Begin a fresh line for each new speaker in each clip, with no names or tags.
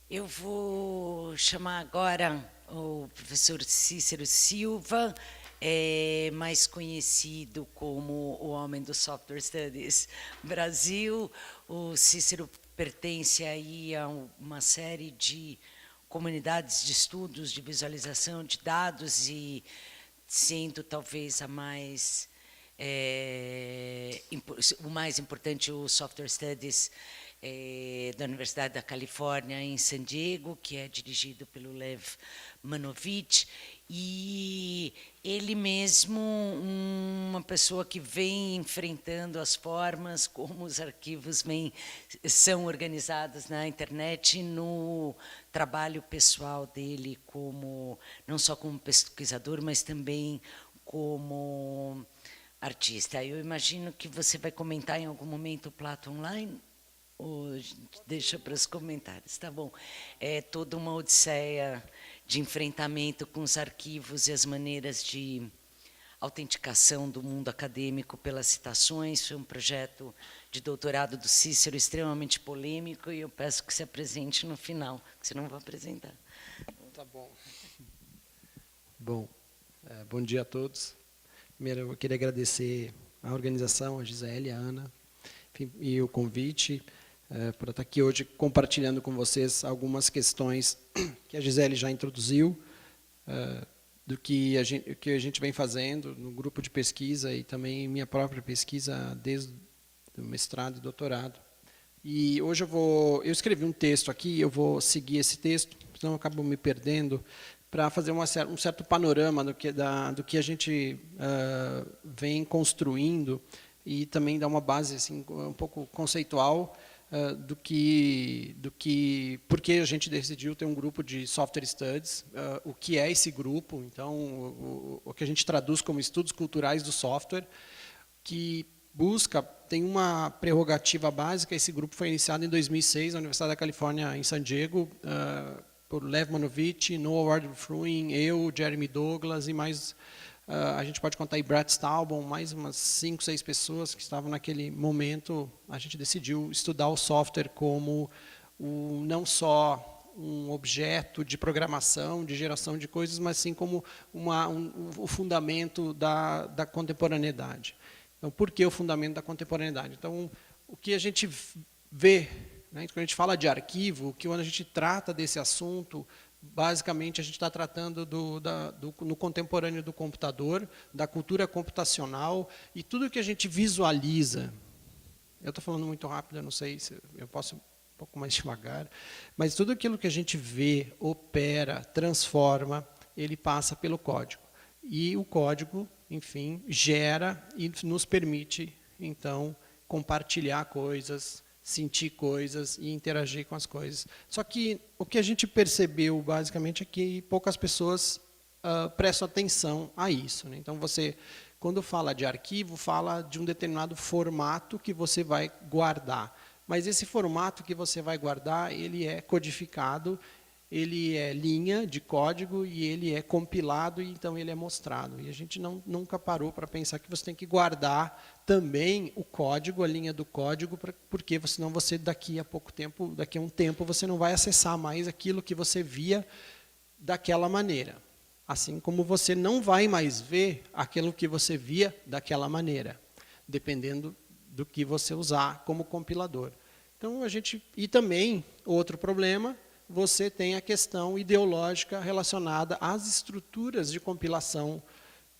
Eu vou chamar agora o professor Cícero Silva, mais conhecido como o homem do Software Studies Brasil. O Cícero pertence aí a uma série de comunidades de estudos de visualização de dados e sendo talvez a mais o mais importante, o Software Studies da Universidade da Califórnia, em San Diego, que é dirigido pelo Lev Manovich, e ele mesmo, uma pessoa que vem enfrentando as formas como os arquivos são organizados na internet, no trabalho pessoal dele, como não só como pesquisador, mas também como artista. Eu imagino que você vai comentar em algum momento o Plato Online, ou deixa para os comentários, tá bom? É toda uma odisseia de enfrentamento com os arquivos e as maneiras de autenticação do mundo acadêmico pelas citações. Foi um projeto de doutorado do Cícero extremamente polêmico e eu peço que se apresente no final, que senão não vou apresentar.
Tá bom. Bom, bom dia a todos. Primeiro, eu queria agradecer a organização, a Gisele, a Ana, enfim, e o convite para estar aqui hoje compartilhando com vocês algumas questões que a Gisele já introduziu, do que a gente vem fazendo no grupo de pesquisa e também minha própria pesquisa desde o mestrado e doutorado. E hoje eu escrevi um texto aqui, eu vou seguir esse texto, senão eu acabo me perdendo, para fazer um certo panorama do que a gente vem construindo e também dar uma base assim, um pouco conceitual por que a gente decidiu ter um grupo de Software Studies, o que é esse grupo, então o que a gente traduz como estudos culturais do software, que tem uma prerrogativa básica. Esse grupo foi iniciado em 2006 na Universidade da Califórnia, em San Diego, por Lev Manovich, Noah Ward-Fruin, eu, Jeremy Douglas e mais, a gente pode contar aí Brett Staubon, mais umas 5, 6 pessoas que estavam naquele momento. A gente decidiu estudar o software como não só um objeto de programação, de geração de coisas, mas sim como o fundamento da contemporaneidade. Então, por que o fundamento da contemporaneidade? Então, o que a gente vê, né, quando a gente fala de arquivo, que quando a gente trata desse assunto, basicamente a gente está tratando no contemporâneo do computador, da cultura computacional, e tudo que a gente visualiza. Eu estou falando muito rápido, eu não sei se eu posso um pouco mais devagar, mas tudo aquilo que a gente vê, opera, transforma, ele passa pelo código. E o código, enfim, gera e nos permite, então, compartilhar coisas, sentir coisas e interagir com as coisas. Só que o que a gente percebeu, basicamente, é que poucas pessoas prestam atenção a isso, né? Então, você, quando fala de arquivo, fala de um determinado formato que você vai guardar. Mas esse formato que você vai guardar, ele é codificado, ele é linha de código e ele é compilado e então ele é mostrado. E a gente nunca parou para pensar que você tem que guardar também o código, a linha do código, porque senão você daqui a um tempo, você não vai acessar mais aquilo que você via daquela maneira. Assim como você não vai mais ver aquilo que você via daquela maneira, dependendo do que você usar como compilador. Então e também outro problema, você tem a questão ideológica relacionada às estruturas de compilação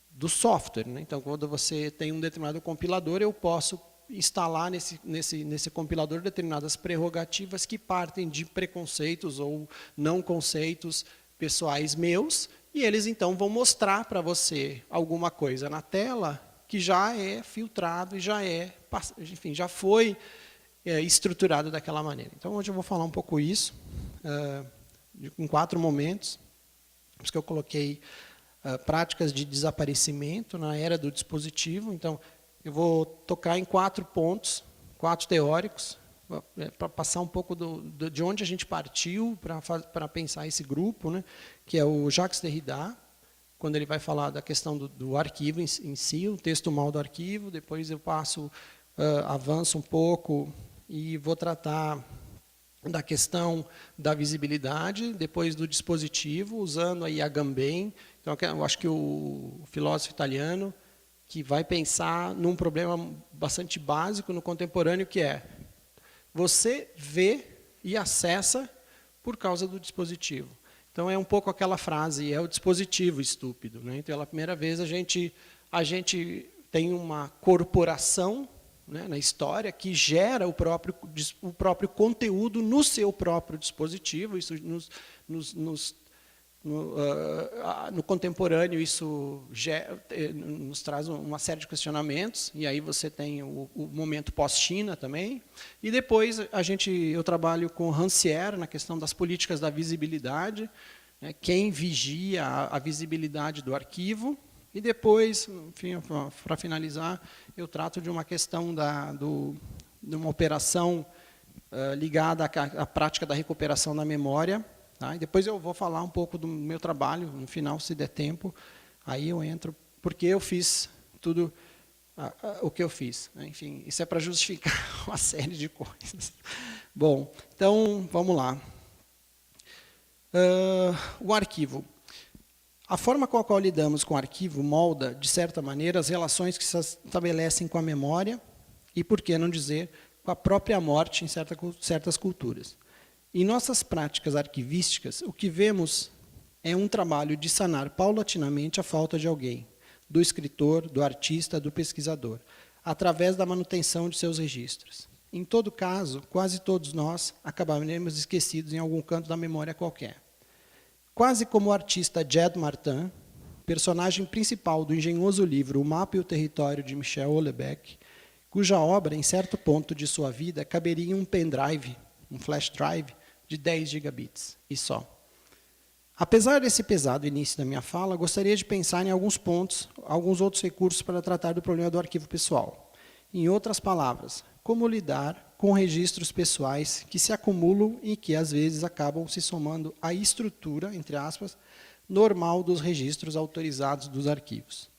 do software, né? Então, quando você tem um determinado compilador, eu posso instalar nesse compilador determinadas prerrogativas que partem de preconceitos ou não conceitos pessoais meus, e eles então vão mostrar para você alguma coisa na tela que já é filtrado e enfim, já foi estruturado daquela maneira. Então, hoje eu vou falar um pouco isso, em 4 momentos. Por isso que eu coloquei práticas de desaparecimento na era do dispositivo. Então, eu vou tocar em 4 pontos, 4 teóricos, para passar um pouco de onde a gente partiu para pensar esse grupo, né, que é o Jacques Derrida, quando ele vai falar da questão do arquivo em si, o texto mal do arquivo. Depois eu avanço um pouco e vou tratar da questão da visibilidade, depois do dispositivo, usando aí a Agamben. Então, eu acho que o filósofo italiano que vai pensar num problema bastante básico no contemporâneo, que é você vê e acessa por causa do dispositivo. Então, é um pouco aquela frase, é o dispositivo estúpido. Né? Então, pela primeira vez, a gente tem uma corporação, né, na história, que gera o próprio conteúdo no seu próprio dispositivo. Isso no contemporâneo, isso nos traz uma série de questionamentos, e aí você tem o momento pós-China também. E depois eu trabalho com Rancière na questão das políticas da visibilidade, né, quem vigia a visibilidade do arquivo. E depois, enfim, para finalizar, eu trato de uma questão de uma operação ligada à prática da recuperação da memória. Tá? E depois eu vou falar um pouco do meu trabalho, no final, se der tempo. Aí eu entro, porque eu fiz tudo o que eu fiz. Né? Enfim, isso é para justificar uma série de coisas. Bom, então, vamos lá. O arquivo. A forma com a qual lidamos com o arquivo molda, de certa maneira, as relações que se estabelecem com a memória e, por que não dizer, com a própria morte em certas culturas. Em nossas práticas arquivísticas, o que vemos é um trabalho de sanar paulatinamente a falta de alguém, do escritor, do artista, do pesquisador, através da manutenção de seus registros. Em todo caso, quase todos nós acabaremos esquecidos em algum canto da memória qualquer. Quase como o artista Jed Martin, personagem principal do engenhoso livro O Mapa e o Território, de Michel Houellebecq, cuja obra, em certo ponto de sua vida, caberia em um pendrive, um flash drive, de 10 gigabits, e só. Apesar desse pesado início da minha fala, gostaria de pensar em alguns pontos, alguns outros recursos para tratar do problema do arquivo pessoal. Em outras palavras, como lidar com registros pessoais que se acumulam e que, às vezes, acabam se somando à estrutura, entre aspas, normal dos registros autorizados dos arquivos.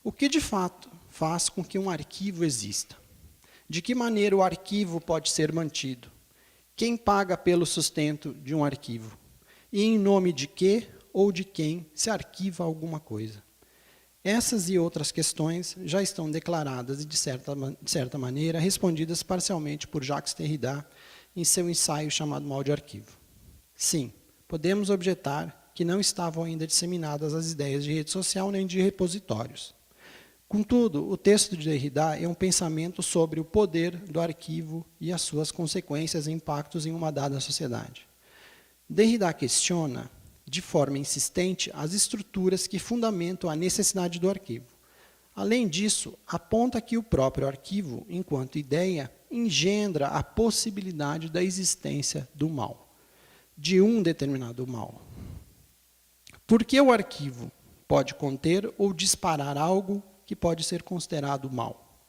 O que, de fato, faz com que um arquivo exista? De que maneira o arquivo pode ser mantido? Quem paga pelo sustento de um arquivo? E em nome de quê ou de quem se arquiva alguma coisa? Essas e outras questões já estão declaradas e, de certa maneira, respondidas parcialmente por Jacques Derrida em seu ensaio chamado Mal de Arquivo. Sim, podemos objetar que não estavam ainda disseminadas as ideias de rede social nem de repositórios. Contudo, o texto de Derrida é um pensamento sobre o poder do arquivo e as suas consequências e impactos em uma dada sociedade. Derrida questiona, de forma insistente, as estruturas que fundamentam a necessidade do arquivo. Além disso, aponta que o próprio arquivo, enquanto ideia, engendra a possibilidade da existência do mal, de um determinado mal. Porque o arquivo pode conter ou disparar algo que pode ser considerado mal.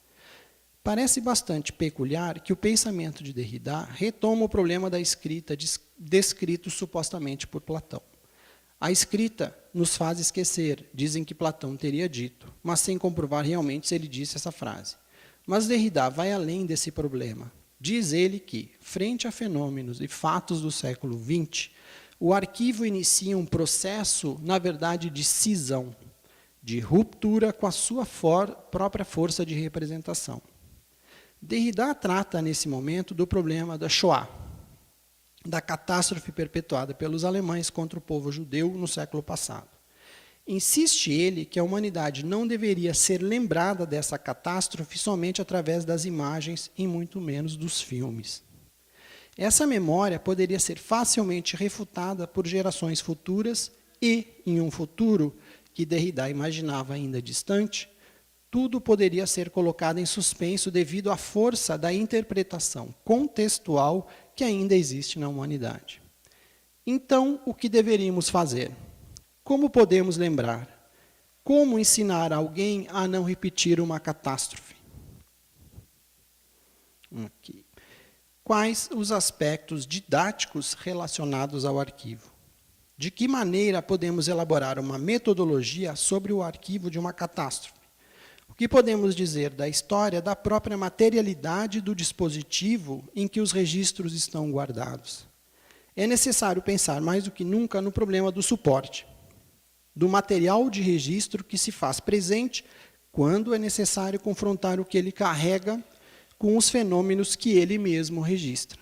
Parece bastante peculiar que o pensamento de Derrida retoma o problema da escrita descrito supostamente por Platão. A escrita nos faz esquecer, dizem que Platão teria dito, mas sem comprovar realmente se ele disse essa frase. Mas Derrida vai além desse problema. Diz ele que, frente a fenômenos e fatos do século XX, o arquivo inicia um processo, na verdade, de cisão, de ruptura com a sua própria força de representação. Derrida trata, nesse momento, do problema da Shoah, da catástrofe perpetuada pelos alemães contra o povo judeu no século passado. Insiste ele que a humanidade não deveria ser lembrada dessa catástrofe somente através das imagens e muito menos dos filmes. Essa memória poderia ser facilmente refutada por gerações futuras e, em um futuro que Derrida imaginava ainda distante, tudo poderia ser colocado em suspenso devido à força da interpretação contextual que ainda existe na humanidade. Então, o que deveríamos fazer? Como podemos lembrar? Como ensinar alguém a não repetir uma catástrofe? Aqui. Quais os aspectos didáticos relacionados ao arquivo? De que maneira podemos elaborar uma metodologia sobre o arquivo de uma catástrofe? O que podemos dizer da história da própria materialidade do dispositivo em que os registros estão guardados? É necessário pensar mais do que nunca no problema do suporte, do material de registro que se faz presente quando é necessário confrontar o que ele carrega com os fenômenos que ele mesmo registra.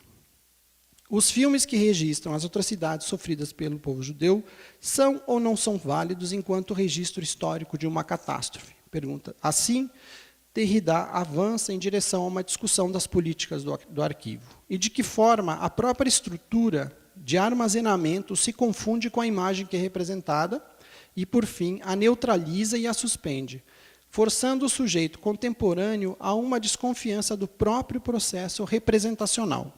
Os filmes que registram as atrocidades sofridas pelo povo judeu são ou não são válidos enquanto registro histórico de uma catástrofe? Pergunta. Assim, Derrida avança em direção a uma discussão das políticas do arquivo e de que forma a própria estrutura de armazenamento se confunde com a imagem que é representada e, por fim, a neutraliza e a suspende, forçando o sujeito contemporâneo a uma desconfiança do próprio processo representacional.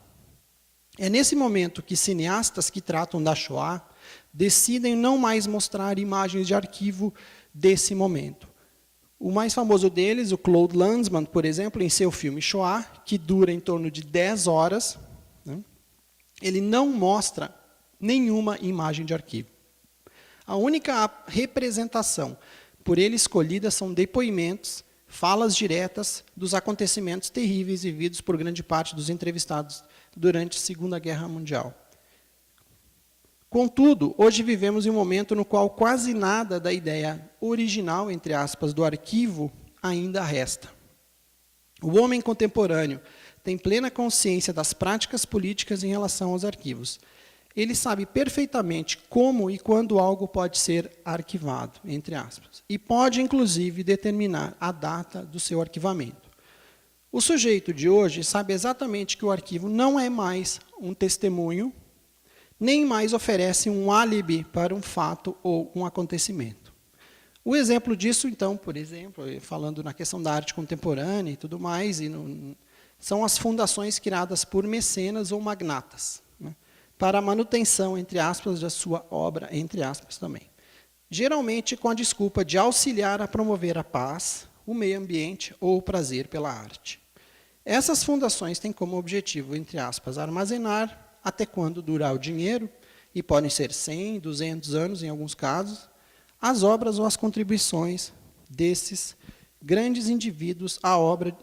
É nesse momento que cineastas que tratam da Shoah decidem não mais mostrar imagens de arquivo desse momento. O mais famoso deles, o Claude Lanzmann, por exemplo, em seu filme Shoah, que dura em torno de 10 horas, né, ele não mostra nenhuma imagem de arquivo. A única representação por ele escolhida são depoimentos, falas diretas dos acontecimentos terríveis vividos por grande parte dos entrevistados durante a Segunda Guerra Mundial. Contudo, hoje vivemos em um momento no qual quase nada da ideia original, entre aspas, do arquivo ainda resta. O homem contemporâneo tem plena consciência das práticas políticas em relação aos arquivos. Ele sabe perfeitamente como e quando algo pode ser arquivado, entre aspas, e pode, inclusive, determinar a data do seu arquivamento. O sujeito de hoje sabe exatamente que o arquivo não é mais um testemunho, nem mais oferece um álibi para um fato ou um acontecimento. O exemplo disso, então, por exemplo, falando na questão da arte contemporânea e tudo mais, são as fundações criadas por mecenas ou magnatas, né, para a manutenção, entre aspas, da sua obra, entre aspas também. Geralmente com a desculpa de auxiliar a promover a paz, o meio ambiente ou o prazer pela arte. Essas fundações têm como objetivo, entre aspas, armazenar até quando durar o dinheiro, e podem ser 100, 200 anos em alguns casos, as obras ou as contribuições desses grandes indivíduos à obra,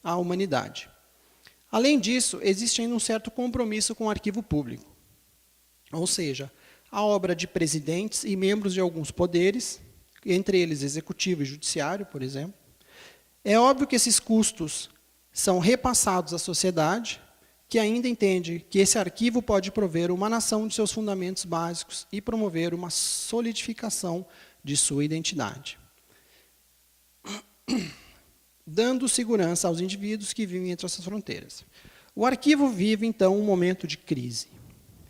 à humanidade. Além disso, existe ainda um certo compromisso com o arquivo público, ou seja, a obra de presidentes e membros de alguns poderes, entre eles executivo e judiciário, por exemplo. É óbvio que esses custos são repassados à sociedade, que ainda entende que esse arquivo pode prover uma nação de seus fundamentos básicos e promover uma solidificação de sua identidade, dando segurança aos indivíduos que vivem entre essas fronteiras. O arquivo vive, então, um momento de crise.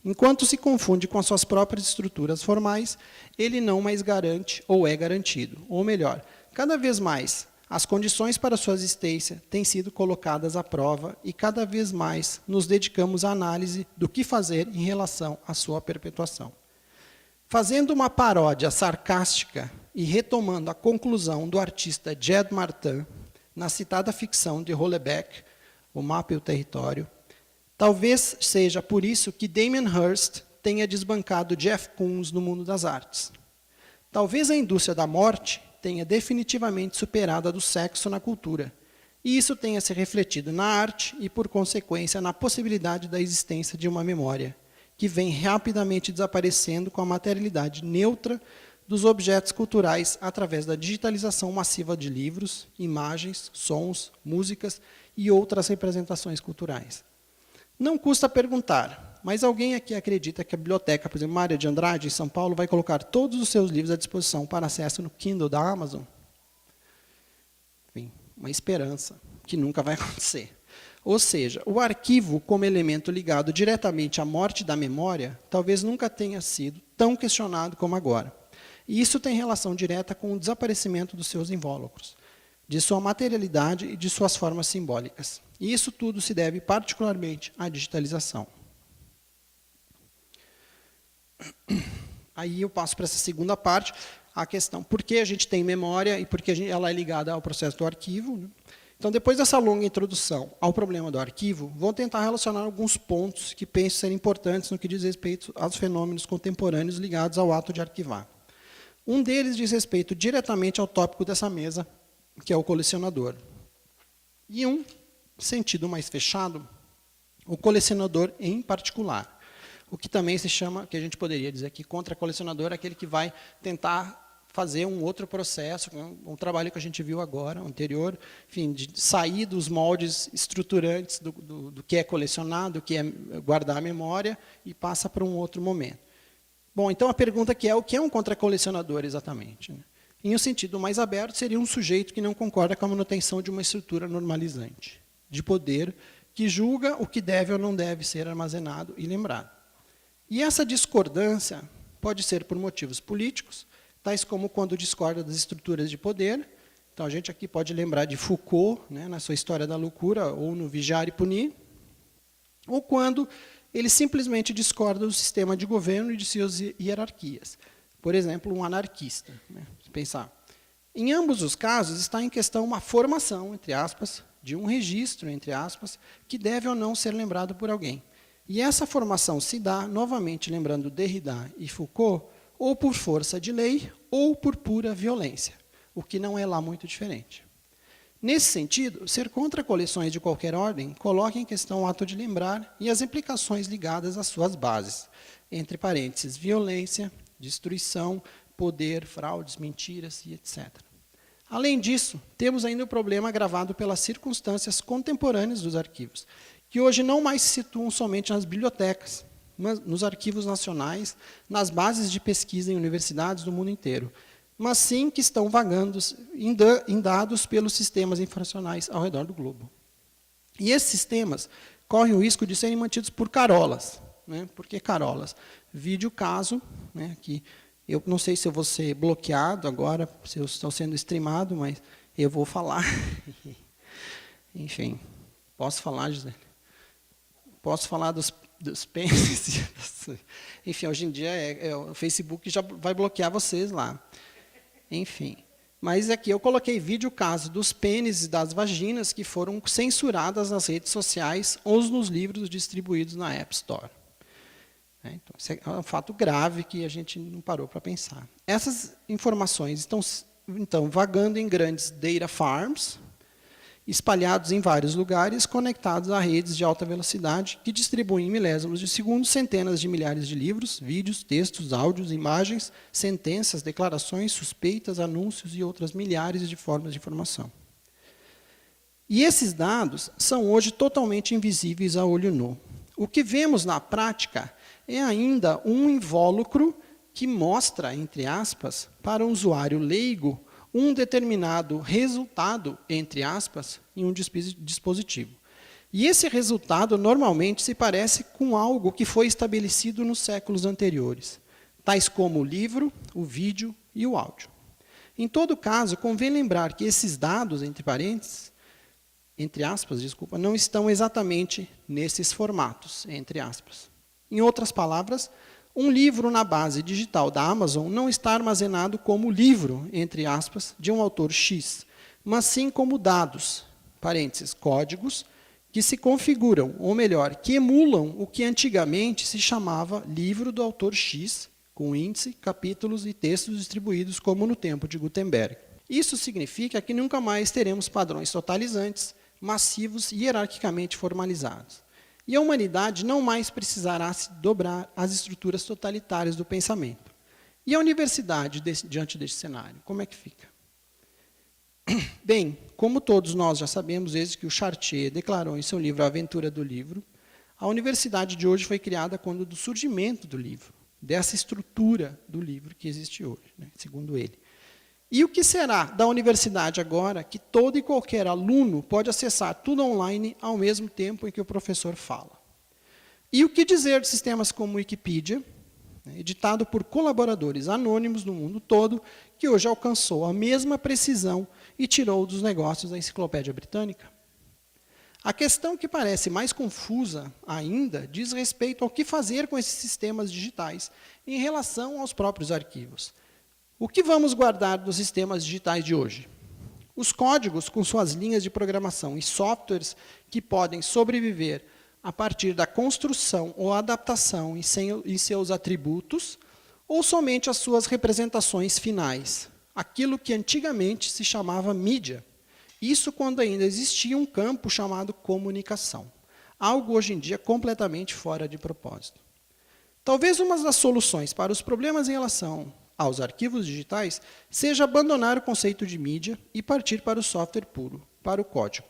Enquanto se confunde com as suas próprias estruturas formais, ele não mais garante ou é garantido. Ou melhor, cada vez mais, as condições para sua existência têm sido colocadas à prova e cada vez mais nos dedicamos à análise do que fazer em relação à sua perpetuação. Fazendo uma paródia sarcástica e retomando a conclusão do artista Jed Martin, na citada ficção de Houellebecq, O Mapa e o Território, talvez seja por isso que Damien Hirst tenha desbancado Jeff Koons no mundo das artes. Talvez a indústria da morte tenha definitivamente superado a do sexo na cultura, e isso tenha se refletido na arte e, por consequência, na possibilidade da existência de uma memória, que vem rapidamente desaparecendo com a materialidade neutra dos objetos culturais através da digitalização massiva de livros, imagens, sons, músicas e outras representações culturais. Não custa perguntar, mas alguém aqui acredita que a biblioteca, por exemplo, Mário de Andrade, em São Paulo, vai colocar todos os seus livros à disposição para acesso no Kindle da Amazon? Enfim, uma esperança que nunca vai acontecer. Ou seja, o arquivo, como elemento ligado diretamente à morte da memória, talvez nunca tenha sido tão questionado como agora. E isso tem relação direta com o desaparecimento dos seus invólucros, de sua materialidade e de suas formas simbólicas. E isso tudo se deve particularmente à digitalização. Aí eu passo para essa segunda parte, a questão por que a gente tem memória e por que ela é ligada ao processo do arquivo, né? Então, depois dessa longa introdução ao problema do arquivo, vou tentar relacionar alguns pontos que penso serem importantes no que diz respeito aos fenômenos contemporâneos ligados ao ato de arquivar. Um deles diz respeito diretamente ao tópico dessa mesa, que é o colecionador. E um sentido mais fechado, o colecionador em particular. O que também se chama, que a gente poderia dizer aqui, contra-colecionador, aquele que vai tentar fazer um outro processo, um trabalho que a gente viu agora, anterior, enfim, de sair dos moldes estruturantes do que é colecionado, do que é guardar a memória, e passa para um outro momento. Bom, então a pergunta que é, o que é um contra-colecionador exatamente? Né? Em um sentido mais aberto, seria um sujeito que não concorda com a manutenção de uma estrutura normalizante, de poder, que julga o que deve ou não deve ser armazenado e lembrado. E essa discordância pode ser por motivos políticos, tais como quando discorda das estruturas de poder. Então, a gente aqui pode lembrar de Foucault, né, na sua História da Loucura, ou no Vigiar e Punir, ou quando ele simplesmente discorda do sistema de governo e de suas hierarquias. Por exemplo, um anarquista. Né, pensar. Em ambos os casos, está em questão uma formação, entre aspas, de um registro, entre aspas, que deve ou não ser lembrado por alguém. E essa formação se dá, novamente lembrando Derrida e Foucault, ou por força de lei, ou por pura violência, o que não é lá muito diferente. Nesse sentido, ser contra coleções de qualquer ordem coloca em questão o ato de lembrar e as implicações ligadas às suas bases, entre parênteses, violência, destruição, poder, fraudes, mentiras e etc. Além disso, temos ainda o problema agravado pelas circunstâncias contemporâneas dos arquivos, que hoje não mais se situam somente nas bibliotecas, nos arquivos nacionais, nas bases de pesquisa em universidades do mundo inteiro, mas sim que estão vagando em dados pelos sistemas informacionais ao redor do globo. E esses sistemas correm o risco de serem mantidos por carolas. Né? Por que carolas? Vide o caso, né, que eu não sei se eu vou ser bloqueado agora, se eu estou sendo streamado, mas eu vou falar. Enfim, posso falar, José? Posso falar dos pênis. Enfim, hoje em dia o Facebook já vai bloquear vocês lá. Enfim. Mas aqui eu coloquei vídeo caso dos pênis e das vaginas que foram censuradas nas redes sociais ou nos livros distribuídos na App Store. Então, isso é um fato grave que a gente não parou para pensar. Essas informações estão, então, vagando em grandes data farms, espalhados em vários lugares, conectados a redes de alta velocidade, que distribuem em milésimos de segundos centenas de milhares de livros, vídeos, textos, áudios, imagens, sentenças, declarações, suspeitas, anúncios e outras milhares de formas de informação. E esses dados são hoje totalmente invisíveis a olho nu. O que vemos na prática é ainda um invólucro que mostra, entre aspas, para um usuário leigo, um determinado resultado, entre aspas, em um dispositivo. E esse resultado, normalmente, se parece com algo que foi estabelecido nos séculos anteriores, tais como o livro, o vídeo e o áudio. Em todo caso, convém lembrar que esses dados, entre aspas, desculpa, não estão exatamente nesses formatos, entre aspas. Em outras palavras, um livro na base digital da Amazon não está armazenado como livro, entre aspas, de um autor X, mas sim como dados, parênteses, códigos, que se configuram, ou melhor, que emulam o que antigamente se chamava livro do autor X, com índice, capítulos e textos distribuídos como no tempo de Gutenberg. Isso significa que nunca mais teremos padrões totalizantes, massivos e hierarquicamente formalizados. E a humanidade não mais precisará se dobrar às estruturas totalitárias do pensamento. E a universidade, diante deste cenário, como é que fica? Bem, como todos nós já sabemos, desde que o Chartier declarou em seu livro A Aventura do Livro, a universidade de hoje foi criada quando do surgimento do livro, dessa estrutura do livro que existe hoje, né, segundo ele. E o que será da universidade agora que todo e qualquer aluno pode acessar tudo online ao mesmo tempo em que o professor fala? E o que dizer de sistemas como o Wikipedia, editado por colaboradores anônimos no mundo todo, que hoje alcançou a mesma precisão e tirou dos negócios da Enciclopédia Britânica? A questão que parece mais confusa ainda diz respeito ao que fazer com esses sistemas digitais em relação aos próprios arquivos. O que vamos guardar dos sistemas digitais de hoje? Os códigos com suas linhas de programação e softwares que podem sobreviver a partir da construção ou adaptação em seus atributos, ou somente as suas representações finais, aquilo que antigamente se chamava mídia. Isso quando ainda existia um campo chamado comunicação, algo hoje em dia completamente fora de propósito. Talvez uma das soluções para os problemas em relação aos arquivos digitais seja abandonar o conceito de mídia e partir para o software puro, para o código.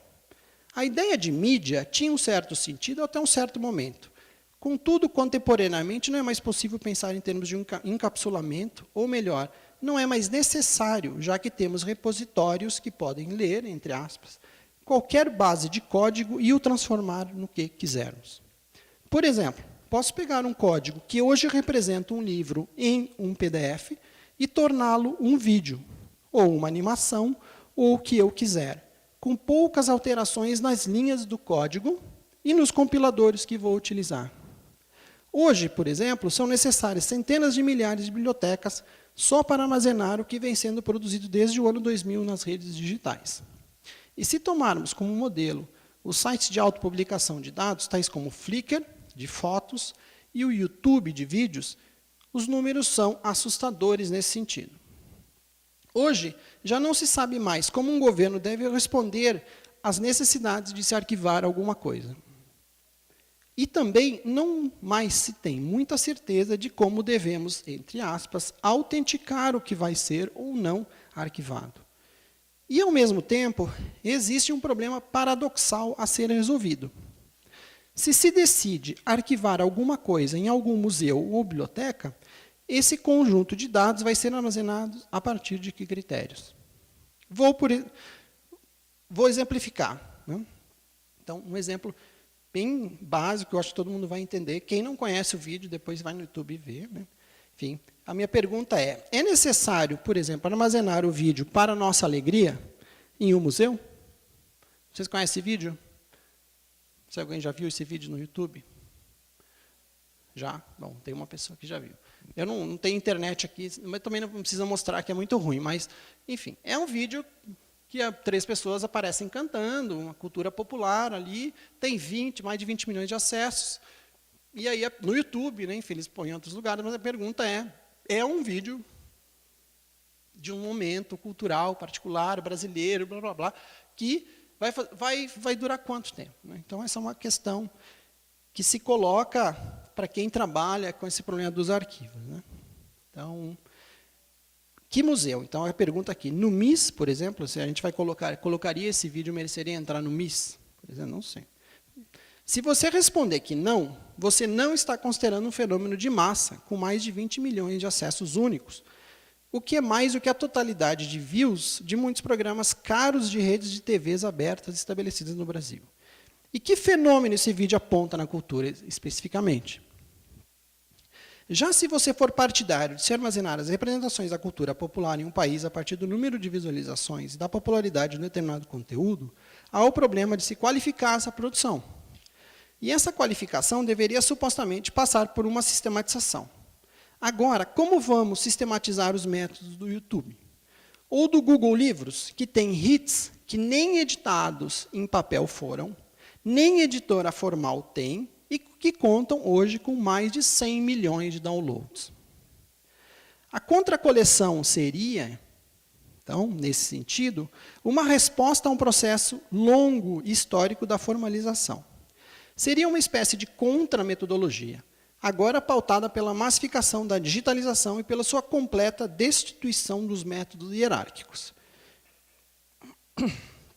A ideia de mídia tinha um certo sentido até um certo momento. Contudo, contemporaneamente, não é mais possível pensar em termos de um encapsulamento, ou melhor, não é mais necessário, já que temos repositórios que podem ler, entre aspas, qualquer base de código e o transformar no que quisermos. Por exemplo, posso pegar um código que hoje representa um livro em um PDF e torná-lo um vídeo, ou uma animação, ou o que eu quiser, com poucas alterações nas linhas do código e nos compiladores que vou utilizar. Hoje, por exemplo, são necessárias centenas de milhares de bibliotecas só para armazenar o que vem sendo produzido desde o ano 2000 nas redes digitais. E se tomarmos como modelo os sites de autopublicação de dados, tais como o Flickr, de fotos, e o YouTube, de vídeos, os números são assustadores nesse sentido. Hoje, já não se sabe mais como um governo deve responder às necessidades de se arquivar alguma coisa. E também não mais se tem muita certeza de como devemos, entre aspas, autenticar o que vai ser ou não arquivado. E, ao mesmo tempo, existe um problema paradoxal a ser resolvido. Se se decide arquivar alguma coisa em algum museu ou biblioteca, esse conjunto de dados vai ser armazenado a partir de que critérios? Vou exemplificar, né? Então, um exemplo bem básico, eu acho que todo mundo vai entender. Quem não conhece o vídeo, depois vai no YouTube e vê, né? Enfim, a minha pergunta é necessário, por exemplo, armazenar o vídeo para nossa alegria em um museu? Vocês conhecem esse vídeo? Se alguém já viu esse vídeo no YouTube? Já? Bom, tem uma pessoa que já viu. Eu não tenho internet aqui, mas também não precisa mostrar que é muito ruim, mas, enfim, é um vídeo que 3 pessoas aparecem cantando, uma cultura popular ali, tem mais de 20 milhões de acessos, e aí no YouTube, né, enfim, eles põem em outros lugares, mas a pergunta é um vídeo de um momento cultural particular, brasileiro, blá, blá, blá, que vai durar quanto tempo? Né? Então, essa é uma questão que se coloca para quem trabalha com esse problema dos arquivos. Né? Então, que museu? Então, a pergunta aqui, no MIS, por exemplo, se a gente colocaria esse vídeo, mereceria entrar no MIS? Por exemplo, não sei. Se você responder que não, você não está considerando um fenômeno de massa, com mais de 20 milhões de acessos únicos, o que é mais do que a totalidade de views de muitos programas caros de redes de TVs abertas estabelecidas no Brasil. E que fenômeno esse vídeo aponta na cultura, especificamente? Já se você for partidário de se armazenar as representações da cultura popular em um país a partir do número de visualizações e da popularidade de um determinado conteúdo, há o problema de se qualificar essa produção. E essa qualificação deveria supostamente passar por uma sistematização. Agora, como vamos sistematizar os métodos do YouTube? Ou do Google Livros, que tem hits que nem editados em papel foram, nem editora formal tem, e que contam hoje com mais de 100 milhões de downloads. A contracoleção seria, então, nesse sentido, uma resposta a um processo longo e histórico da formalização. Seria uma espécie de contrametodologia, agora pautada pela massificação da digitalização e pela sua completa destituição dos métodos hierárquicos.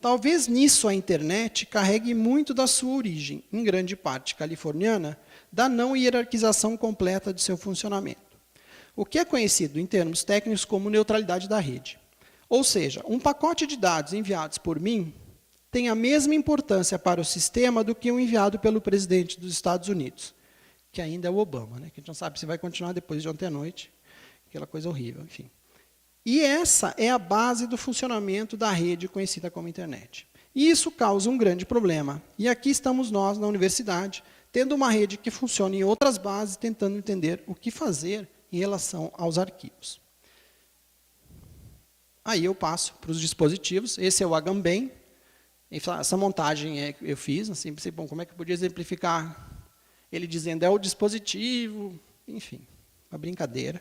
Talvez nisso a internet carregue muito da sua origem, em grande parte californiana, da não hierarquização completa de seu funcionamento. O que é conhecido em termos técnicos como neutralidade da rede. Ou seja, um pacote de dados enviados por mim tem a mesma importância para o sistema do que o enviado pelo presidente dos Estados Unidos, que ainda é o Obama, né? Que a gente não sabe se vai continuar depois de ontem à noite, aquela coisa horrível, enfim. E essa é a base do funcionamento da rede conhecida como internet. E isso causa um grande problema. E aqui estamos nós, na universidade, tendo uma rede que funciona em outras bases, tentando entender o que fazer em relação aos arquivos. Aí eu passo para os dispositivos. Esse é o Agamben. Essa montagem eu fiz, assim, pensei, bom, como é que eu podia exemplificar ele dizendo é o dispositivo, enfim, uma brincadeira.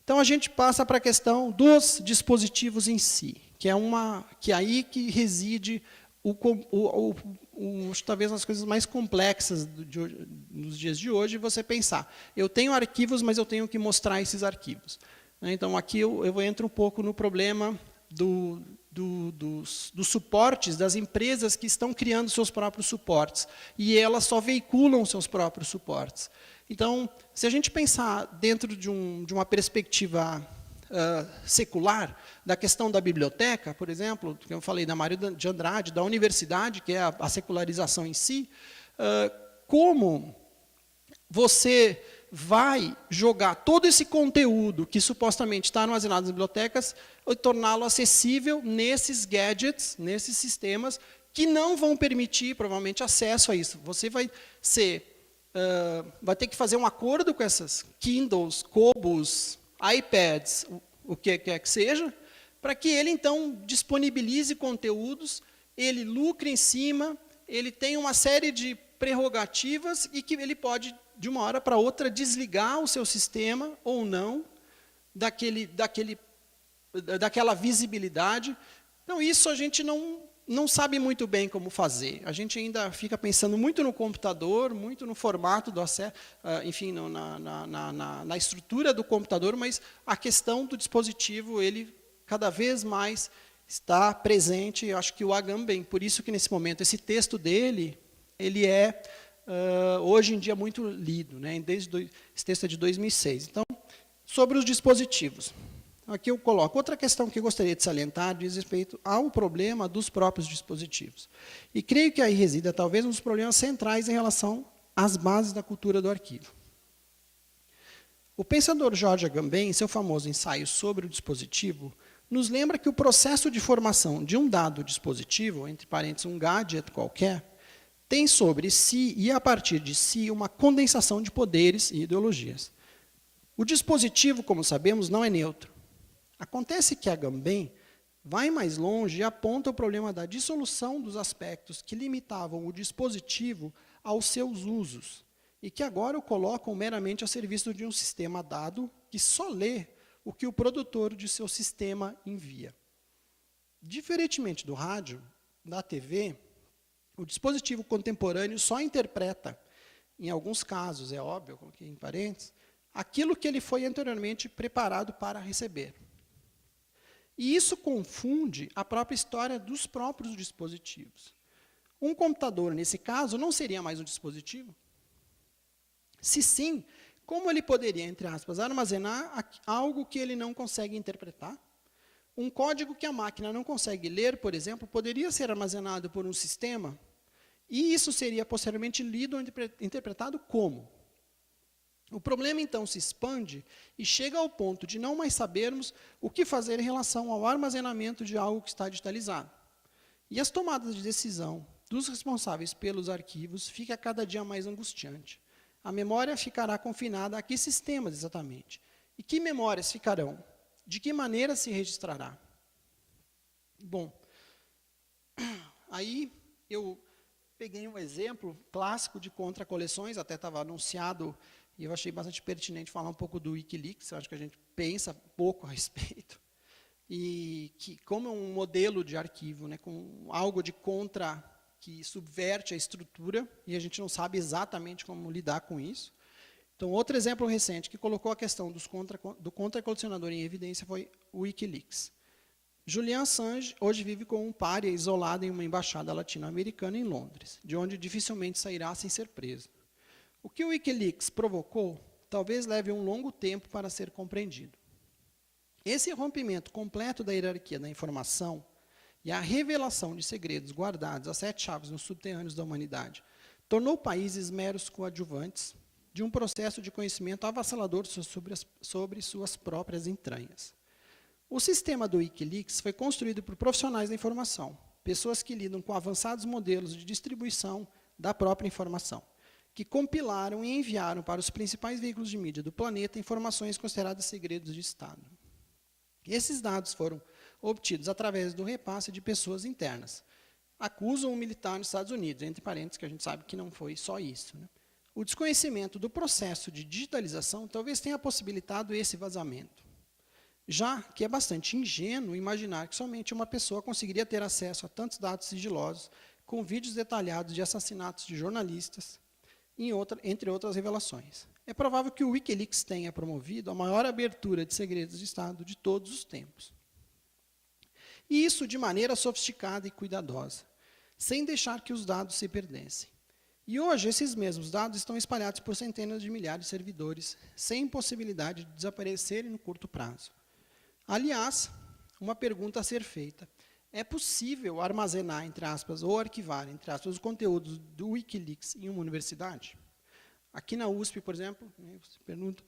Então, a gente passa para a questão dos dispositivos em si, que é aí que reside talvez as coisas mais complexas nos dias de hoje, você pensar, eu tenho arquivos, mas eu tenho que mostrar esses arquivos. Então, aqui eu entro um pouco no problema dos suportes das empresas que estão criando seus próprios suportes, e elas só veiculam seus próprios suportes. Então, se a gente pensar dentro de uma perspectiva secular, da questão da biblioteca, por exemplo, que eu falei da Mário de Andrade, da universidade, que é a secularização em si, como você vai jogar todo esse conteúdo que supostamente está armazenado nas bibliotecas e torná-lo acessível nesses gadgets, nesses sistemas, que não vão permitir, provavelmente, acesso a isso. Você vai ter que fazer um acordo com essas Kindles, Kobos, iPads, o que quer que seja, para que ele, então, disponibilize conteúdos, ele lucre em cima, ele tem uma série de prerrogativas e que ele pode, de uma hora para outra, desligar o seu sistema ou não daquela visibilidade. Então, isso a gente não sabe muito bem como fazer. A gente ainda fica pensando muito no computador, muito no formato do acesso, enfim, na estrutura do computador, mas a questão do dispositivo, ele cada vez mais está presente. Eu acho que o Agamben, por isso que nesse momento esse texto dele, ele é hoje em dia muito lido, né? Esse texto é de 2006. Então, sobre os dispositivos. Aqui eu coloco outra questão que eu gostaria de salientar diz respeito ao problema dos próprios dispositivos. E creio que aí resida talvez um dos problemas centrais em relação às bases da cultura do arquivo. O pensador George Agamben, em seu famoso ensaio sobre o dispositivo, nos lembra que o processo de formação de um dado dispositivo, entre parênteses, um gadget qualquer, tem sobre si e a partir de si uma condensação de poderes e ideologias. O dispositivo, como sabemos, não é neutro. Acontece que Agamben vai mais longe e aponta o problema da dissolução dos aspectos que limitavam o dispositivo aos seus usos e que agora o colocam meramente a serviço de um sistema dado que só lê o que o produtor de seu sistema envia. Diferentemente do rádio, da TV, o dispositivo contemporâneo só interpreta, em alguns casos, é óbvio, eu coloquei em parênteses, aquilo que ele foi anteriormente preparado para receber. E isso confunde a própria história dos próprios dispositivos. Um computador, nesse caso, não seria mais um dispositivo? Se sim, como ele poderia, entre aspas, armazenar algo que ele não consegue interpretar? Um código que a máquina não consegue ler, por exemplo, poderia ser armazenado por um sistema, e isso seria posteriormente lido ou interpretado como? O problema, então, se expande e chega ao ponto de não mais sabermos o que fazer em relação ao armazenamento de algo que está digitalizado. E as tomadas de decisão dos responsáveis pelos arquivos fica cada dia mais angustiante. A memória ficará confinada a que sistemas, exatamente? E que memórias ficarão? De que maneira se registrará? Bom, aí eu peguei um exemplo clássico de contra-coleções, até estava anunciado, e eu achei bastante pertinente falar um pouco do Wikileaks, eu acho que a gente pensa pouco a respeito, e que como é um modelo de arquivo, né, com algo de contra que subverte a estrutura, e a gente não sabe exatamente como lidar com isso. Então, outro exemplo recente que colocou a questão do contra-colecionador em evidência foi o Wikileaks. Julian Assange hoje vive com um pária isolado em uma embaixada latino-americana em Londres, de onde dificilmente sairá sem ser preso. O que o Wikileaks provocou talvez leve um longo tempo para ser compreendido. Esse rompimento completo da hierarquia da informação e a revelação de segredos guardados a 7 chaves nos subterrâneos da humanidade tornou países meros coadjuvantes de um processo de conhecimento avassalador sobre suas próprias entranhas. O sistema do Wikileaks foi construído por profissionais da informação, pessoas que lidam com avançados modelos de distribuição da própria informação, que compilaram e enviaram para os principais veículos de mídia do planeta informações consideradas segredos de Estado. Esses dados foram obtidos através do repasse de pessoas internas. Acusam um militar nos Estados Unidos, entre parênteses, que a gente sabe que não foi só isso, né? O desconhecimento do processo de digitalização talvez tenha possibilitado esse vazamento. já que é bastante ingênuo imaginar que somente uma pessoa conseguiria ter acesso a tantos dados sigilosos, com vídeos detalhados de assassinatos de jornalistas, entre outras revelações. É provável que o Wikileaks tenha promovido a maior abertura de segredos de Estado de todos os tempos. E isso de maneira sofisticada e cuidadosa, sem deixar que os dados se perdessem. E hoje, esses mesmos dados estão espalhados por centenas de milhares de servidores, sem possibilidade de desaparecerem no curto prazo. Aliás, uma pergunta a ser feita. É possível armazenar, entre aspas, ou arquivar, entre aspas, os conteúdos do Wikileaks em uma universidade? Aqui na USP, por exemplo, você pergunta,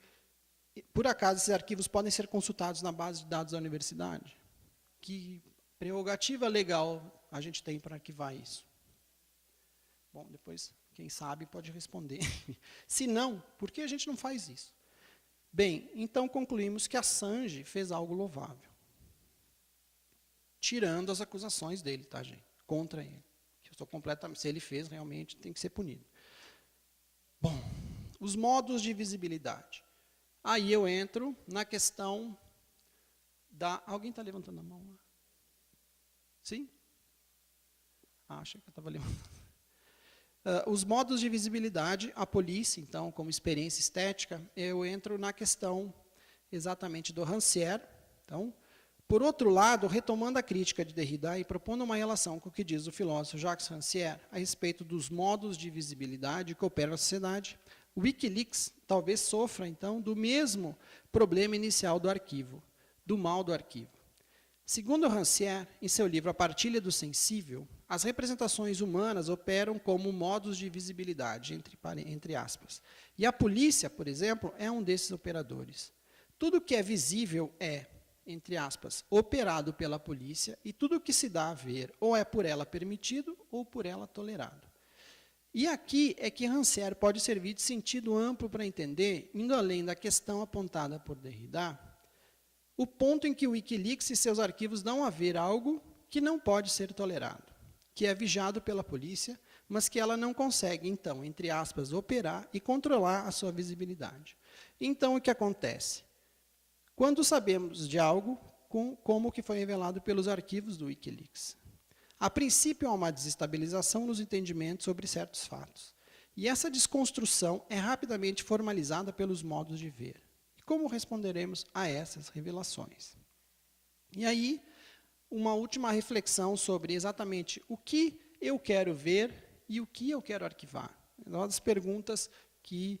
por acaso esses arquivos podem ser consultados na base de dados da universidade? Que prerrogativa legal a gente tem para arquivar isso? Bom, depois, quem sabe pode responder. Se não, por que a gente não faz isso? Bem, então concluímos que Assange fez algo louvável. Tirando as acusações dele, tá, gente? Contra ele. Eu estou completamente, se ele fez, realmente tem que ser punido. Bom, os modos de visibilidade. Aí eu entro na questão da... Alguém está levantando a mão lá? Sim? Acho que eu estava levantando. Os modos de visibilidade, a polícia, então, como experiência estética, eu entro na questão exatamente do Rancière. Então, por outro lado, retomando a crítica de Derrida e propondo uma relação com o que diz o filósofo Jacques Rancière a respeito dos modos de visibilidade que operam a sociedade, o Wikileaks talvez sofra, então, do mesmo problema inicial do arquivo, do mal do arquivo. Segundo Rancière, em seu livro A Partilha do Sensível, as representações humanas operam como modos de visibilidade, entre aspas. E a polícia, por exemplo, é um desses operadores. Tudo que é visível é, entre aspas, operado pela polícia, e tudo que se dá a ver ou é por ela permitido ou por ela tolerado. E aqui é que Rancière pode servir de sentido amplo para entender, indo além da questão apontada por Derrida, o ponto em que o Wikileaks e seus arquivos dão a ver algo que não pode ser tolerado, que é vigiado pela polícia, mas que ela não consegue, então, entre aspas, operar e controlar a sua visibilidade. Então, o que acontece? Quando sabemos de algo, como que foi revelado pelos arquivos do Wikileaks? A princípio, há uma desestabilização nos entendimentos sobre certos fatos. E essa desconstrução é rapidamente formalizada pelos modos de ver. Como responderemos a essas revelações? E aí, uma última reflexão sobre exatamente o que eu quero ver e o que eu quero arquivar. É uma das perguntas que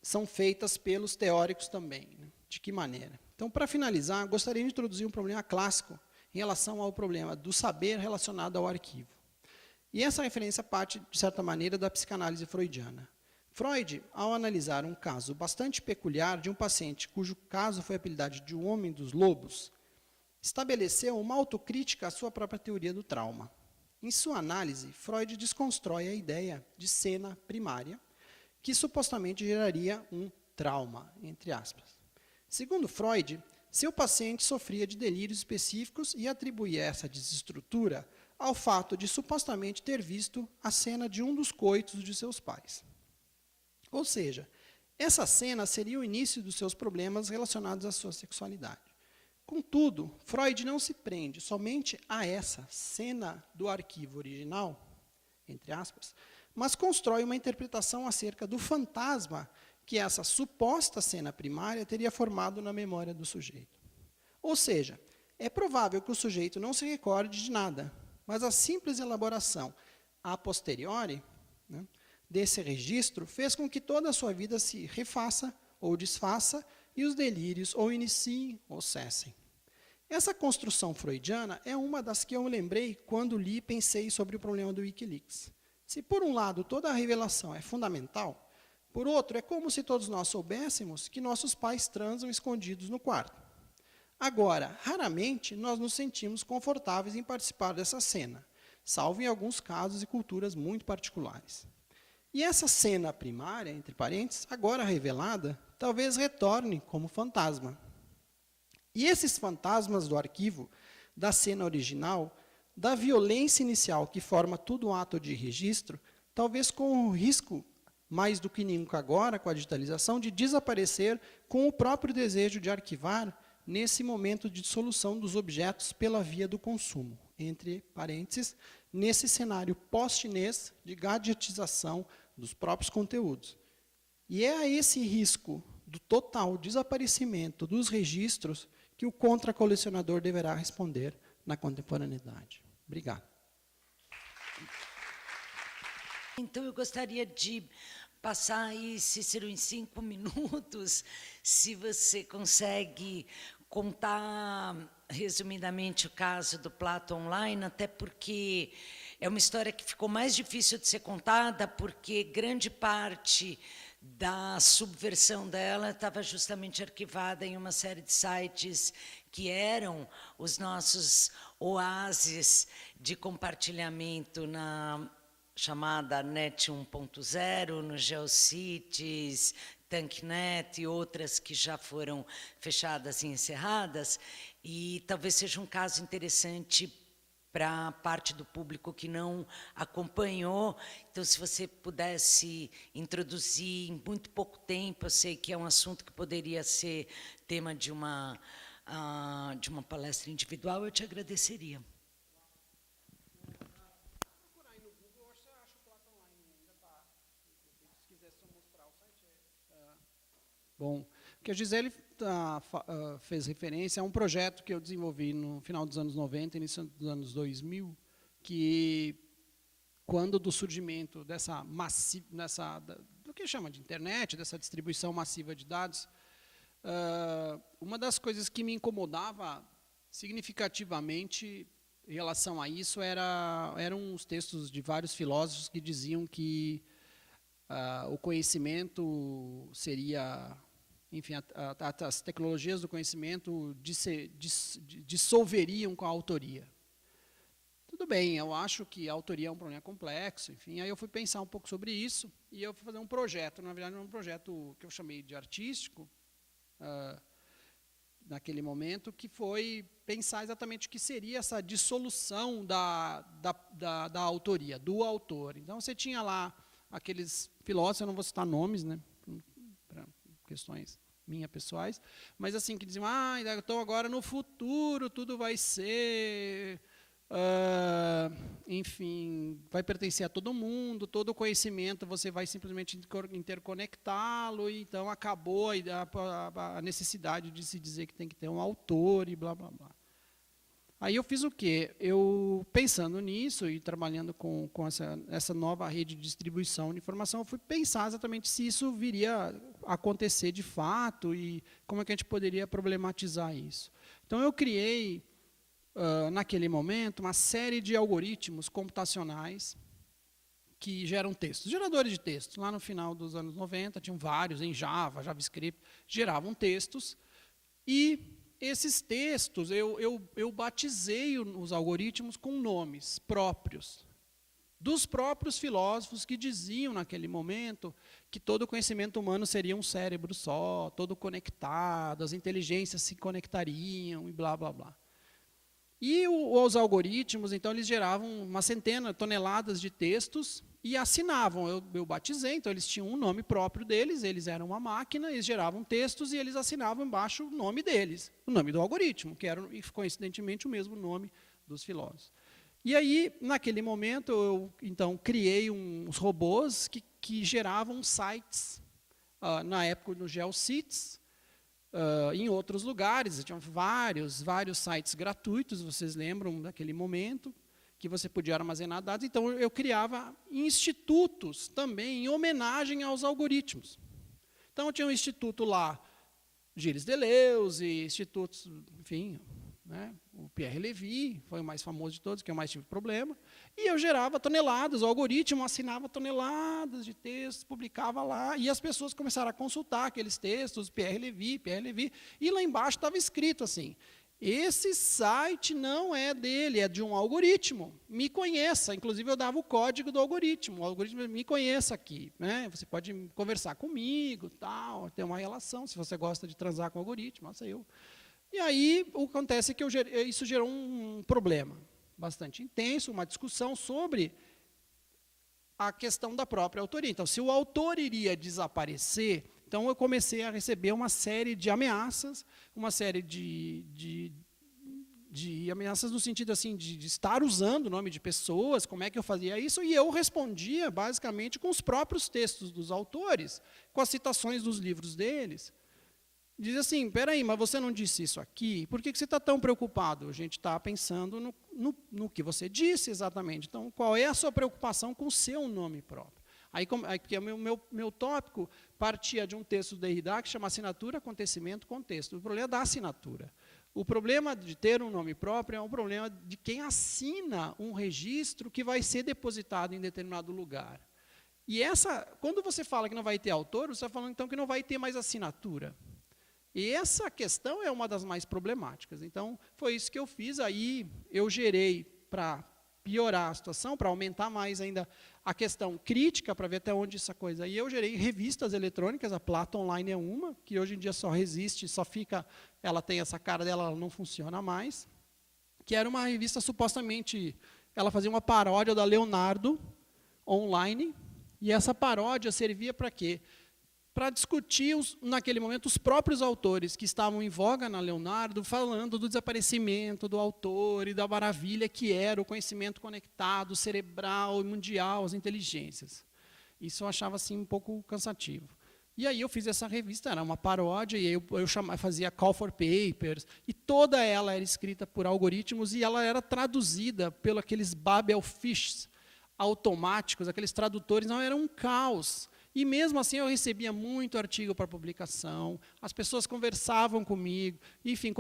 são feitas pelos teóricos também. Né? De que maneira? Então, para finalizar, gostaria de introduzir um problema clássico em relação ao problema do saber relacionado ao arquivo. E essa referência parte, de certa maneira, da psicanálise freudiana. Freud, ao analisar um caso bastante peculiar de um paciente cujo caso foi apelidado de o homem dos lobos, estabeleceu uma autocrítica à sua própria teoria do trauma. Em sua análise, Freud desconstrói a ideia de cena primária, que supostamente geraria um trauma, entre aspas. Segundo Freud, seu paciente sofria de delírios específicos e atribuía essa desestrutura ao fato de supostamente ter visto a cena de um dos coitos de seus pais. Ou seja, essa cena seria o início dos seus problemas relacionados à sua sexualidade. Contudo, Freud não se prende somente a essa cena do arquivo original, entre aspas, mas constrói uma interpretação acerca do fantasma que essa suposta cena primária teria formado na memória do sujeito. Ou seja, é provável que o sujeito não se recorde de nada, mas a simples elaboração a posteriori, né, desse registro fez com que toda a sua vida se refaça ou desfaça e os delírios ou iniciem ou cessem. Essa construção freudiana é uma das que eu me lembrei quando li e pensei sobre o problema do Wikileaks. Se, por um lado, toda a revelação é fundamental, por outro, é como se todos nós soubéssemos que nossos pais transam escondidos no quarto. Agora, raramente nós nos sentimos confortáveis em participar dessa cena, salvo em alguns casos e culturas muito particulares. E essa cena primária, entre parênteses, agora revelada, talvez retorne como fantasma. E esses fantasmas do arquivo, da cena original, da violência inicial que forma todo o ato de registro, talvez com o risco, mais do que nunca agora, com a digitalização, de desaparecer com o próprio desejo de arquivar nesse momento de dissolução dos objetos pela via do consumo, entre parênteses, nesse cenário pós-chinês de gadgetização dos próprios conteúdos. E é a esse risco do total desaparecimento dos registros que o contracolecionador deverá responder na contemporaneidade. Obrigado.
Então, eu gostaria de passar aí, Cícero, em 5 minutos, se você consegue contar resumidamente o caso do Plato Online, até porque é uma história que ficou mais difícil de ser contada, porque grande parte da subversão dela estava justamente arquivada em uma série de sites que eram os nossos oásis de compartilhamento na chamada NET 1.0, no GeoCities, TankNet e outras que já foram fechadas e encerradas, e talvez seja um caso interessante para a parte do público que não acompanhou. Então, se você pudesse introduzir em muito pouco tempo, eu sei que é um assunto que poderia ser tema de uma palestra individual, eu te agradeceria.
Bom, o que a Gisele fez referência é um projeto que eu desenvolvi no final dos anos 90, início dos anos 2000, que, quando do surgimento do que chama de internet, dessa distribuição massiva de dados, uma das coisas que me incomodava significativamente em relação a isso eram os textos de vários filósofos que diziam que o conhecimento seria... Enfim, as tecnologias do conhecimento dissolveriam com a autoria. Tudo bem, eu acho que a autoria é um problema complexo, enfim, aí eu fui pensar um pouco sobre isso, e eu fui fazer um projeto, na verdade, um projeto que eu chamei de artístico, naquele momento, que foi pensar exatamente o que seria essa dissolução da autoria, do autor. Então, você tinha lá aqueles filósofos, eu não vou citar nomes, né, para questões minhas pessoais, mas assim, que diziam, então agora no futuro tudo vai ser, enfim, vai pertencer a todo mundo, todo o conhecimento você vai simplesmente interconectá-lo, e então acabou a necessidade de se dizer que tem que ter um autor e blá, blá, blá. Aí eu fiz o quê? Eu, pensando nisso e trabalhando com essa nova rede de distribuição de informação, eu fui pensar exatamente se isso viria a acontecer de fato e como é que a gente poderia problematizar isso. Então, eu criei, naquele momento, uma série de algoritmos computacionais que geram textos, geradores de textos. Lá no final dos anos 90, tinham vários, em Java, JavaScript, geravam textos, e esses textos, eu batizei os algoritmos com nomes próprios, dos próprios filósofos que diziam naquele momento que todo o conhecimento humano seria um cérebro só, todo conectado, as inteligências se conectariam e blá, blá, blá. E os algoritmos, então, eles geravam uma centena, toneladas de textos e assinavam. Eu batizei, então eles tinham um nome próprio deles, eles eram uma máquina, eles geravam textos e eles assinavam embaixo o nome deles, o nome do algoritmo, que era, coincidentemente, o mesmo nome dos filósofos. E aí, naquele momento, eu então criei uns robôs que geravam sites, na época no GeoCities, em outros lugares, tinham vários sites gratuitos, vocês lembram daquele momento, que você podia armazenar dados. Então, eu criava institutos também em homenagem aos algoritmos. Então, eu tinha um instituto lá, Gilles Deleuze, institutos, enfim, né, o Pierre Levy, foi o mais famoso de todos, que eu mais tive problema, e eu gerava toneladas, o algoritmo assinava toneladas de textos, publicava lá, e as pessoas começaram a consultar aqueles textos, Pierre Levy, e lá embaixo estava escrito assim: esse site não é dele, é de um algoritmo. Me conheça. Inclusive, eu dava o código do algoritmo. O algoritmo me conheça aqui. Né? Você pode conversar comigo, tal, ter uma relação, se você gosta de transar com o algoritmo, nossa, eu. E aí, o que acontece é que isso gerou um problema bastante intenso, uma discussão sobre a questão da própria autoria. Então, se o autor iria desaparecer, Então, eu comecei a receber uma série de ameaças, uma série de ameaças no sentido assim de estar usando o nome de pessoas, como é que eu fazia isso, e eu respondia basicamente com os próprios textos dos autores, com as citações dos livros deles. Diz assim, espera aí, mas você não disse isso aqui? Por que você está tão preocupado? A gente está pensando no que você disse exatamente. Então, qual é a sua preocupação com o seu nome próprio? Aí, porque o meu tópico partia de um texto do Derrida que chama Assinatura, Acontecimento, Contexto. O problema é da assinatura. O problema de ter um nome próprio é um problema de quem assina um registro que vai ser depositado em determinado lugar. E quando você fala que não vai ter autor, você está falando então que não vai ter mais assinatura. E essa questão é uma das mais problemáticas. Então, foi isso que eu fiz. Aí eu gerei, para piorar a situação, para aumentar mais ainda a questão crítica, para ver até onde essa coisa... E eu gerei revistas eletrônicas, a Plata Online é uma, que hoje em dia só resiste, só fica... Ela tem essa cara dela, ela não funciona mais. Que era uma revista supostamente... Ela fazia uma paródia da Leonardo online. E essa paródia servia para quê? Para discutir, naquele momento, os próprios autores que estavam em voga na Leonardo, falando do desaparecimento do autor e da maravilha que era o conhecimento conectado, cerebral e mundial, as inteligências. Isso eu achava assim, um pouco cansativo. E aí eu fiz essa revista, era uma paródia, e eu fazia call for papers, e toda ela era escrita por algoritmos, e ela era traduzida pelos aqueles Babelfish automáticos, aqueles tradutores, não, era um caos. E mesmo assim eu recebia muito artigo para publicação, as pessoas conversavam comigo, enfim,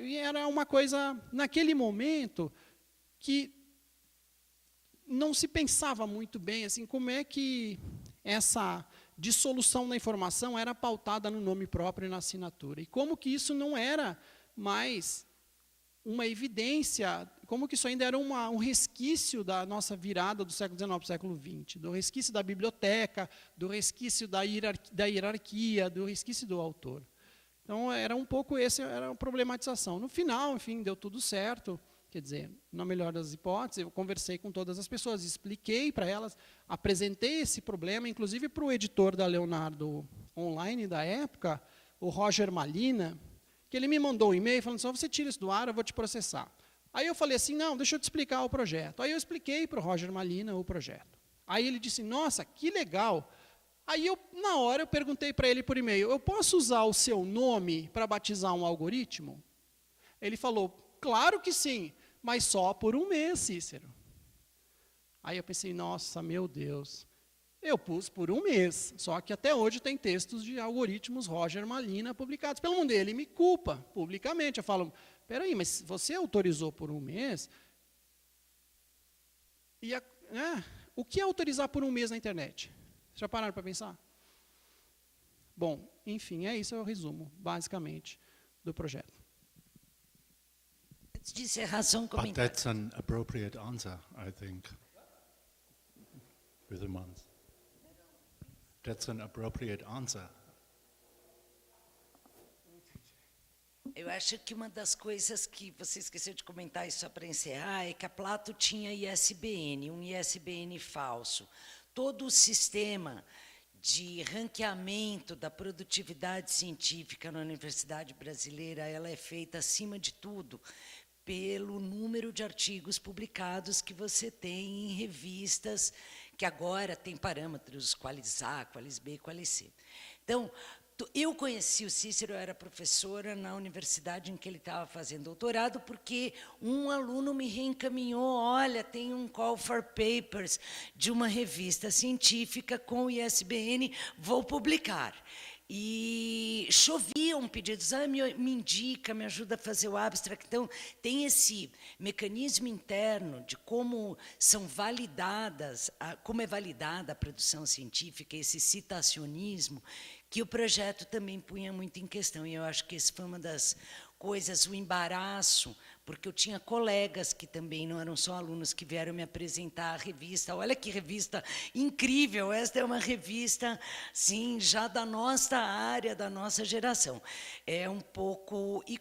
e era uma coisa, naquele momento, que não se pensava muito bem assim, como é que essa dissolução da informação era pautada no nome próprio e na assinatura. E como que isso não era mais uma evidência, como que isso ainda era um resquício da nossa virada do século XIX para o século XX, do resquício da biblioteca, do resquício da hierarquia, do resquício do autor. Então, era um pouco era a problematização. No final, enfim, deu tudo certo, quer dizer, na melhor das hipóteses, eu conversei com todas as pessoas, expliquei para elas, apresentei esse problema, inclusive para o editor da Leonardo Online da época, o Roger Malina, que ele me mandou um e-mail falando assim, você tira isso do ar, eu vou te processar. Aí eu falei assim, não, deixa eu te explicar o projeto. Aí eu expliquei para o Roger Malina o projeto. Aí ele disse, nossa, que legal. Aí na hora eu perguntei para ele por e-mail, eu posso usar o seu nome para batizar um algoritmo? Ele falou, claro que sim, mas só por um mês, Cícero. Aí eu pensei, nossa, meu Deus. Eu pus por um mês, só que até hoje tem textos de algoritmos Roger Malina publicados pelo mundo. Ele me culpa publicamente. Eu falo, espera aí, mas você autorizou por um mês? E o que é autorizar por um mês na internet? Já pararam para pensar? Bom, enfim, isso é o resumo, basicamente, do projeto.
Antes de encerrar, só um
But
comentário.
that's an appropriate answer, I think, with the months. That's an appropriate answer.
Eu acho que uma das coisas que você esqueceu de comentar, só para encerrar, é que a Plato tinha ISBN, um ISBN falso. Todo o sistema de ranqueamento da produtividade científica na Universidade Brasileira, ela é feita, acima de tudo, pelo número de artigos publicados que você tem em revistas que agora tem parâmetros qualis A, qualis B, qualis C. Então, eu conheci o Cícero, eu era professora na universidade em que ele estava fazendo doutorado, porque um aluno me reencaminhou, olha, tem um call for papers de uma revista científica com o ISBN, vou publicar. E choviam pedidos, me indica, me ajuda a fazer o abstract. Então, tem esse mecanismo interno de como são validadas, como é validada a produção científica, esse citacionismo, que o projeto também punha muito em questão. E eu acho que esse foi uma das coisas, o embaraço porque eu tinha colegas que também não eram só alunos que vieram me apresentar a revista. Olha que revista incrível! Esta é uma revista, sim, já da nossa área, da nossa geração. É um pouco e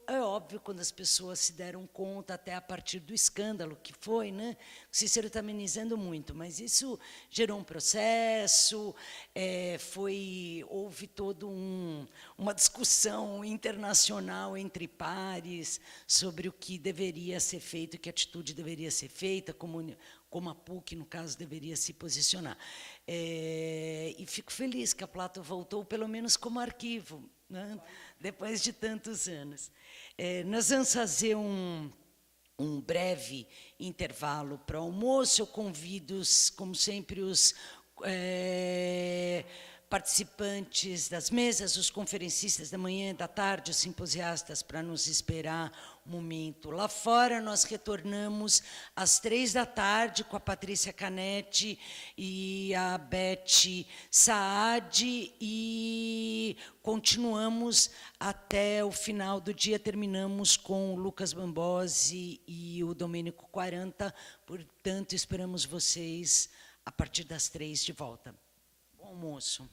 é óbvio quando as pessoas se deram conta até a partir do escândalo que foi, né? O Cícero está amenizando muito, mas isso gerou um processo, houve toda uma discussão internacional entre pares sobre o que deveria ser feito, que atitude deveria ser feita, como a PUC, no caso, deveria se posicionar. E fico feliz que a Plato voltou, pelo menos como arquivo, né? Depois de tantos anos. Nós vamos fazer um breve intervalo para almoço. Eu convido, como sempre, os participantes das mesas, os conferencistas da manhã e da tarde, os simposiastas, para nos esperar um momento lá fora. Nós retornamos às 15h com a Patrícia Canetti e a Beth Saad e continuamos até o final do dia. Terminamos com o Lucas Bambosi e o Domênico 40. Portanto, esperamos vocês a partir das 15h de volta. Bom almoço.